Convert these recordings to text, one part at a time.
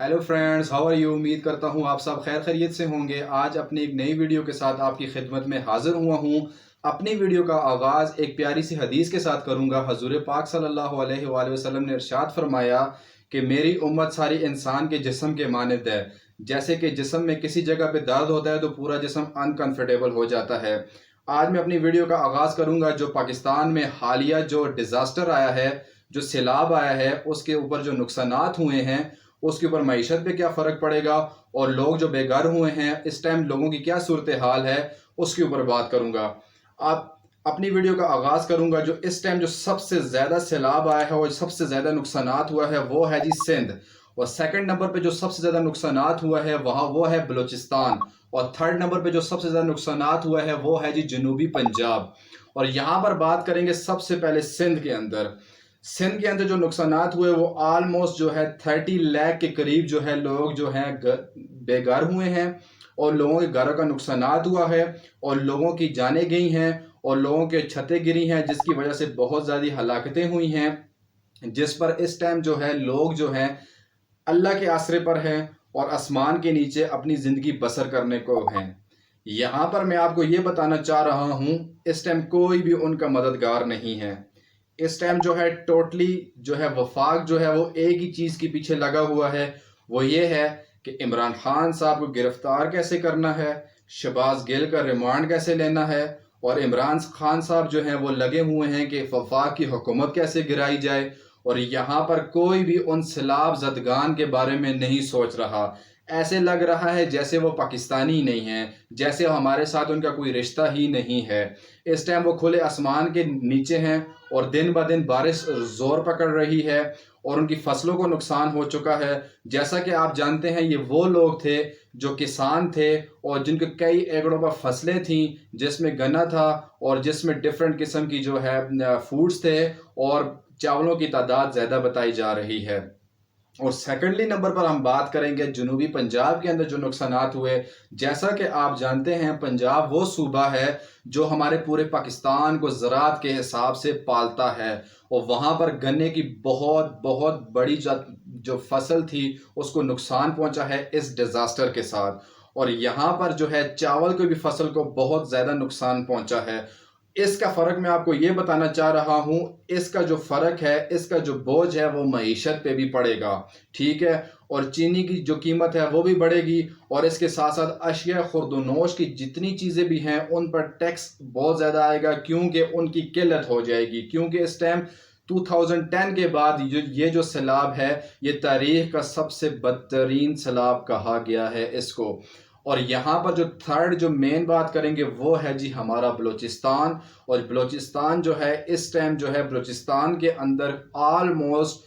Hello friends, how are you. उम्मीद करता हूँ आप सब खैर खैरियत से होंगे। आज अपनी एक नई वीडियो के साथ आपकी खिदमत में हाजिर हुआ हूँ। अपनी वीडियो का आगाज़ एक प्यारी सी हदीस के साथ करूँगा। हजूर पाक सल्लल्लाहु अलैहि वसल्लम ने इरशाद फरमाया कि मेरी उम्मत सारी इंसान के जिस्म के मानद है। जैसे कि जिस्म में किसी जगह पे दर्द होता है तो पूरा जिस्म अनकंफर्टेबल हो जाता है। आज मैं अपनी वीडियो का आगाज़ करूँगा जो पाकिस्तान में हालिया जो डिज़ास्टर आया है, जो सैलाब आया है, उसके ऊपर जो नुकसानात हुए हैं, उसके ऊपर मईशत पे क्या फ़र्क पड़ेगा और लोग जो बेघर हुए हैं इस टाइम लोगों की क्या सूरत हाल है, उसके ऊपर बात करूँगा। आप अपनी वीडियो का आगाज़ करूँगा जो इस टाइम जो सबसे ज़्यादा सैलाब आया है और सबसे ज़्यादा नुकसानात हुआ है वो है जी सिंध। और सेकंड नंबर पे जो सबसे ज़्यादा नुकसानात हुआ है वहाँ वो है बलूचिस्तान। और थर्ड नंबर पे जो सबसे ज़्यादा नुकसानात हुआ है वो है जी जनूबी पंजाब। और यहाँ पर बात करेंगे सबसे पहले सिंध के अंदर। सिंध के अंदर जो नुकसानात हुए वो आलमोस्ट जो है 30 लाख के करीब जो है लोग जो हैं बेघर हुए हैं और लोगों के घरों का नुकसानात हुआ है और लोगों की जानें गई हैं और लोगों के छतें गिरी हैं, जिसकी वजह से बहुत ज़्यादा हलाकतें हुई हैं, जिस पर इस टाइम जो है लोग जो हैं अल्लाह के आसरे पर हैं और आसमान के नीचे अपनी ज़िंदगी बसर करने को हैं। यहाँ पर मैं आपको ये बताना चाह रहा हूँ इस टाइम कोई भी उनका मददगार नहीं है। इस टाइम जो है टोटली जो है वफाक जो है वो एक ही चीज़ के पीछे लगा हुआ है, वो ये है कि इमरान खान साहब को गिरफ्तार कैसे करना है, शहबाज गिल का रिमांड कैसे लेना है, और इमरान खान साहब जो हैं वो लगे हुए हैं कि वफाक की हुकूमत कैसे गिराई जाए। और यहाँ पर कोई भी उन सैलाब ज़दगान के बारे में नहीं सोच रहा। ऐसे लग रहा है जैसे वो पाकिस्तानी नहीं हैं, जैसे हमारे साथ उनका कोई रिश्ता ही नहीं है। इस टाइम वो खुले आसमान के नीचे हैं और दिन ब दिन बारिश ज़ोर पकड़ रही है और उनकी फसलों को नुकसान हो चुका है। जैसा कि आप जानते हैं ये वो लोग थे जो किसान थे और जिनके कई एकड़ों पर फसलें थीं, जिसमें गन्ना था और जिसमें डिफरेंट किस्म की जो है फूड्स थे और चावलों की तादाद ज़्यादा बताई जा रही है। और सेकेंडली नंबर पर हम बात करेंगे जनूबी पंजाब के अंदर जो नुकसानात हुए। जैसा कि आप जानते हैं पंजाब वो सूबा है जो हमारे पूरे पाकिस्तान को ज़राअत के हिसाब से पालता है और वहाँ पर गन्ने की बहुत बहुत बड़ी जो फसल थी उसको नुकसान पहुँचा है इस डिज़ास्टर के साथ। और यहाँ पर जो है चावल की भी फसल को बहुत ज़्यादा नुकसान पहुँचा है। इसका फ़र्क मैं आपको ये बताना चाह रहा हूँ, इसका जो फ़र्क है, इसका जो बोझ है वो मईशत पे भी पड़ेगा, ठीक है। और चीनी की जो कीमत है वो भी बढ़ेगी और इसके साथ साथ अशिया खुर्दनोश की जितनी चीज़ें भी हैं उन पर टैक्स बहुत ज़्यादा आएगा, क्योंकि उनकी किल्लत हो जाएगी। क्योंकि इस टाइम 2010 के बाद ये जो सैलाब है ये तारीख़ का सबसे बदतरीन सैलाब कहा गया है इसको। और यहाँ पर जो थर्ड जो मेन बात करेंगे वो है जी हमारा बलूचिस्तान। और बलूचिस्तान जो है इस टाइम जो है बलूचिस्तान के अंदर आलमोस्ट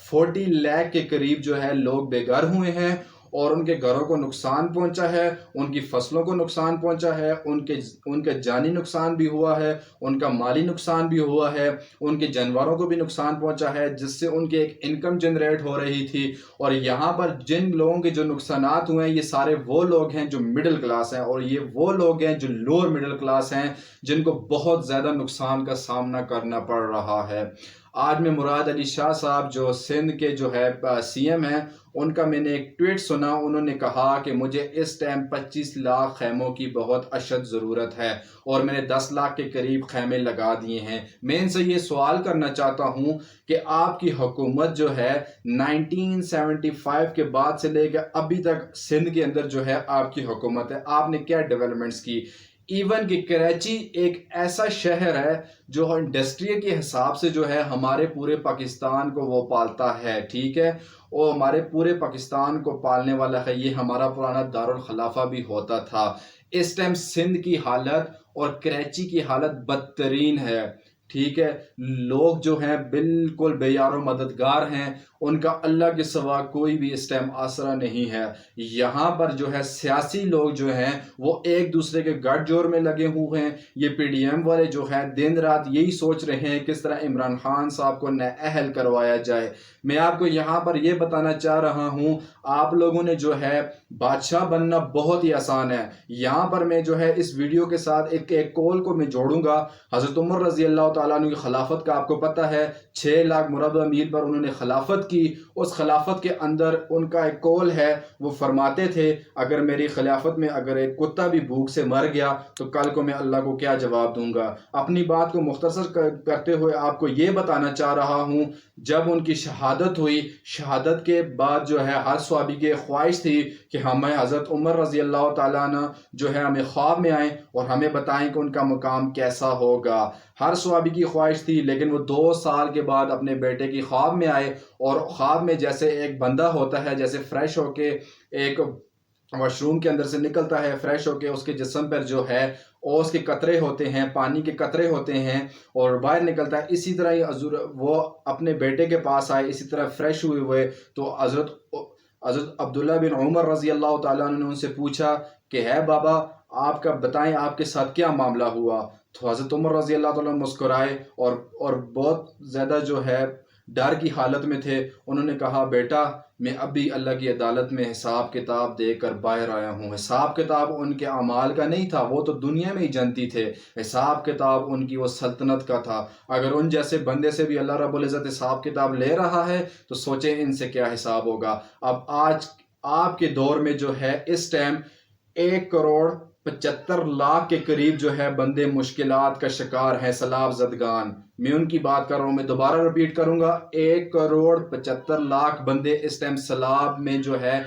40 लाख के करीब जो है लोग बेघर हुए हैं और उनके घरों को नुकसान पहुंचा है, उनकी फसलों को नुकसान पहुंचा है, उनके जानी नुकसान भी हुआ है, उनका माली नुकसान भी हुआ है, उनके जानवरों को भी नुकसान पहुंचा है, जिससे उनकी एक इनकम जनरेट हो रही थी। और यहाँ पर जिन लोगों के जो नुकसानात हुए हैं ये सारे वो लोग हैं जो मिडिल क्लास हैं और ये वो लोग हैं जो लोअर मिडिल क्लास हैं जिनको बहुत ज़्यादा नुकसान का सामना करना पड़ रहा है। आज में मुराद अली शाह साहब जो सिंध के जो है सीएम हैं, उनका मैंने एक ट्वीट सुना। उन्होंने कहा कि मुझे इस टाइम 25 लाख खैमों की बहुत अशद ज़रूरत है और मैंने 10 लाख के करीब खैमे लगा दिए हैं। मैं इनसे ये सवाल करना चाहता हूँ कि आपकी हुकूमत जो है 1975 के बाद से लेकर अभी तक सिंध के अंदर जो है आपकी हुकूमत है, आपने क्या डेवलपमेंट्स की। इवन कि कराची एक ऐसा शहर है जो इंडस्ट्री के हिसाब से जो है हमारे पूरे पाकिस्तान को वो पालता है, ठीक है। और हमारे पूरे पाकिस्तान को पालने वाला है, ये हमारा पुराना दारुल खलाफा भी होता था। इस टाइम सिंध की हालत और कराची की हालत बदतरीन है, ठीक है। लोग जो हैं बिल्कुल बेयारो मददगार हैं, उनका अल्लाह के सिवा कोई भी इस टाइम आसरा नहीं है। यहाँ पर जो है सियासी लोग जो हैं वो एक दूसरे के गठजोड़ में लगे हुए हैं। ये पीडीएम वाले जो है दिन रात यही सोच रहे हैं किस तरह इमरान खान साहब को नाअहल करवाया जाए। मैं आपको यहाँ पर ये बताना चाह रहा हूँ, आप लोगों ने जो है बादशाह बनना बहुत ही आसान है। यहाँ पर मैं जो है इस वीडियो के साथ एक कॉल को मैं जोड़ूंगा। हज़रत उमर रज़ी अल्लाह तआला अन्हु की खिलाफत का आपको पता है 6 लाख मुरब्बा मील पर उन्होंने खिलाफत خلافت کی، اس خلافت کے اندر ان کا ایک قول ہے، وہ فرماتے تھے اگر میری خلافت میں اگر ایک کتا بھی بھوک سے مر گیا تو کل کو میں اللہ کو کیا جواب دوں گا۔ اپنی بات کو مختصر کرتے ہوئے آپ کو یہ بتانا چاہ رہا ہوں، جب ان کی شہادت ہوئی، شہادت کے بعد جو ہے ہر صحابی کی خواہش تھی کہ ہمیں حضرت عمر رضی اللہ تعالیٰ عنہ جو ہے ہمیں خواب میں آئیں اور ہمیں بتائیں کہ ان کا مقام کیسا ہوگا۔ ہر صحابی کی خواہش تھی، لیکن وہ 2 سال کے بعد اپنے بیٹے کی خواب میں آئے، اور خواب میں جیسے ایک بندہ ہوتا ہے، جیسے فریش ہو کے ایک واش روم کے اندر سے نکلتا ہے، فریش ہو کے اس کے جسم پر جو ہے اوس کے قطرے ہوتے ہیں، پانی کے قطرے ہوتے ہیں اور باہر نکلتا ہے، اسی طرح ہی وہ اپنے بیٹے کے پاس آئے، اسی طرح فریش ہوئے تو حضرت عبداللہ بن عمر رضی اللہ تعالیٰ عنہ نے ان سے پوچھا کہ ہے بابا آپ کا بتائیں آپ کے ساتھ کیا معاملہ ہوا؟ تو حضرت عمر رضی اللہ تعالیٰ عنہ مسکرائے اور بہت زیادہ جو ہے ڈر کی حالت میں تھے۔ انہوں نے کہا بیٹا میں ابھی اللہ کی عدالت میں حساب کتاب دے کر باہر آیا ہوں۔ حساب کتاب ان کے اعمال کا نہیں تھا، وہ تو دنیا میں ہی جنتی تھے، حساب کتاب ان کی وہ سلطنت کا تھا۔ اگر ان جیسے بندے سے بھی اللہ رب العزت حساب کتاب لے رہا ہے تو سوچیں ان سے کیا حساب ہوگا۔ اب آج آپ کے دور میں جو ہے اس ٹائم 1,75,00,000 کے قریب جو ہے بندے مشکلات کا شکار ہیں، سیلاب زدگان۔ میں ان کی بات کر رہا ہوں، میں دوبارہ رپیٹ کروں گا، 1,75,00,000 بندے اس ٹائم سیلاب میں جو ہے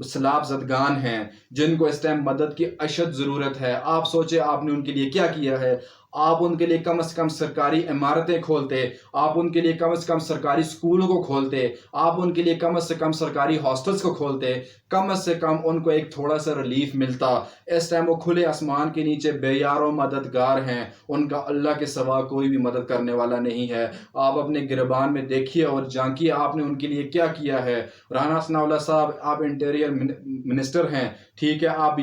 سیلاب زدگان ہیں، جن کو اس ٹائم مدد کی اشد ضرورت ہے۔ آپ سوچیں آپ نے ان کے لیے کیا کیا ہے؟ آپ ان کے لیے کم از کم سرکاری عمارتیں کھولتے، آپ ان کے لیے کم از کم سرکاری سکولوں کو کھولتے، آپ ان کے لیے کم از کم سرکاری ہاسٹلز کو کھولتے، کم از کم ان کو ایک تھوڑا سا ریلیف ملتا۔ اس ٹائم وہ کھلے آسمان کے نیچے بے یار و مددگار ہیں، ان کا اللہ کے سوا کوئی بھی مدد کرنے والا نہیں ہے۔ آپ اپنے گربان میں دیکھیے اور جانکیے آپ نے ان کے لیے کیا کیا ہے۔ رانا ثناء اللہ صاحب آپ انٹیریئر منسٹر ہیں، ٹھیک ہے، آپ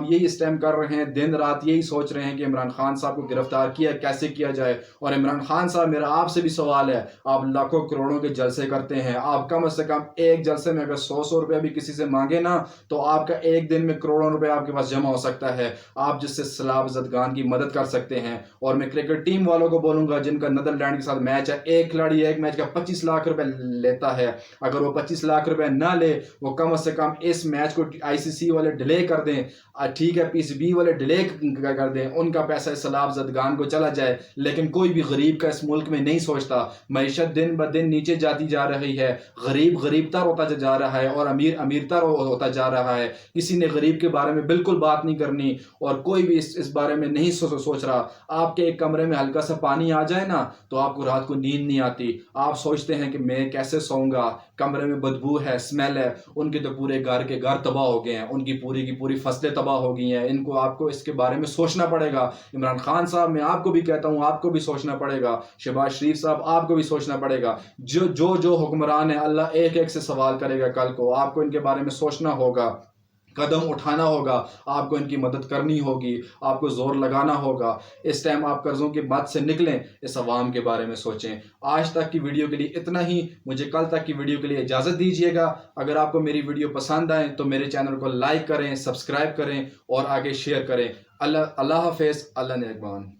یہی اس ٹائم کر رہے ہیں، دن رات یہی سوچ رہے ہیں کہ عمران خان صاحب کو گرفتار کیا کیسے کیا جائے۔ اور عمران خان صاحب میرا آپ سے بھی سوال ہے، آپ لاکھوں کروڑوں کے جلسے کرتے ہیں، آپ کم از کم ایک جلسے میں اگر 100 روپے بھی کسی سے مانگے نا تو آپ کا ایک دن میں کروڑوں روپے آپ کے پاس جمع ہو سکتا ہے، آپ جس سے سیلاب زدگان کی مدد کر سکتے ہیں۔ اور میں کرکٹ ٹیم والوں کو بولوں گا جن کا نیدرلینڈ کے ساتھ میچ ہے، ایک کھلاڑی ایک میچ کا 25 لاکھ روپے لیتا ہے، اگر وہ 25 لاکھ روپے نہ لے، وہ کم از کم اس میچ کو ICC والے ڈیلے کر دیں، ٹھیک ہے، PCB والے ڈیلے کر دیں، ان کا پیسہ سیلاب زدگان کو چلا جائے۔ لیکن کوئی بھی غریب کا اس ملک میں نہیں سوچتا، معیشت دن بدن نیچے جاتی جا رہی ہے، غریب تر ہوتا جا رہا ہے اور امیر تر ہوتا جا رہا ہے۔ کسی نے غریب کے بارے میں بالکل بات نہیں کرنی اور کوئی بھی اس بارے میں نہیں سوچ رہا۔ آپ کے ایک کمرے میں ہلکا سا پانی آ جائے نا تو آپ کو رات کو نیند نہیں آتی، آپ سوچتے ہیں کہ میں کیسے سوؤں گا، کمرے میں بدبو ہے، اسمیل ہے۔ ان کے تو پورے گھر کے گھر تباہ ہو گئے ہیں، ان کی پوری فصلیں تباہ ہو گئی ہیں۔ آپ کو اس کے بارے میں سوچنا پڑے گا۔ عمران خان صاحب میں آپ کو بھی کہتا ہوں، آپ کو بھی سوچنا پڑے گا۔ شہباز شریف صاحب آپ کو بھی سوچنا پڑے گا۔ جو حکمران ہے اللہ ایک سے سوال کرے گا کل کو، آپ کو ان کے بارے میں سوچنا ہوگا، قدم اٹھانا ہوگا، آپ کو ان کی مدد کرنی ہوگی، آپ کو زور لگانا ہوگا۔ اس ٹائم آپ قرضوں کی بات سے نکلیں، اس عوام کے بارے میں سوچیں۔ آج تک کی ویڈیو کے لیے اتنا ہی، مجھے کل تک کی ویڈیو کے لیے اجازت دیجیے گا۔ اگر آپ کو میری ویڈیو پسند آئے تو میرے چینل کو لائک کریں، سبسکرائب کریں اور آگے شیئر کریں۔ اللہ حافظ، اللہ نگہبان۔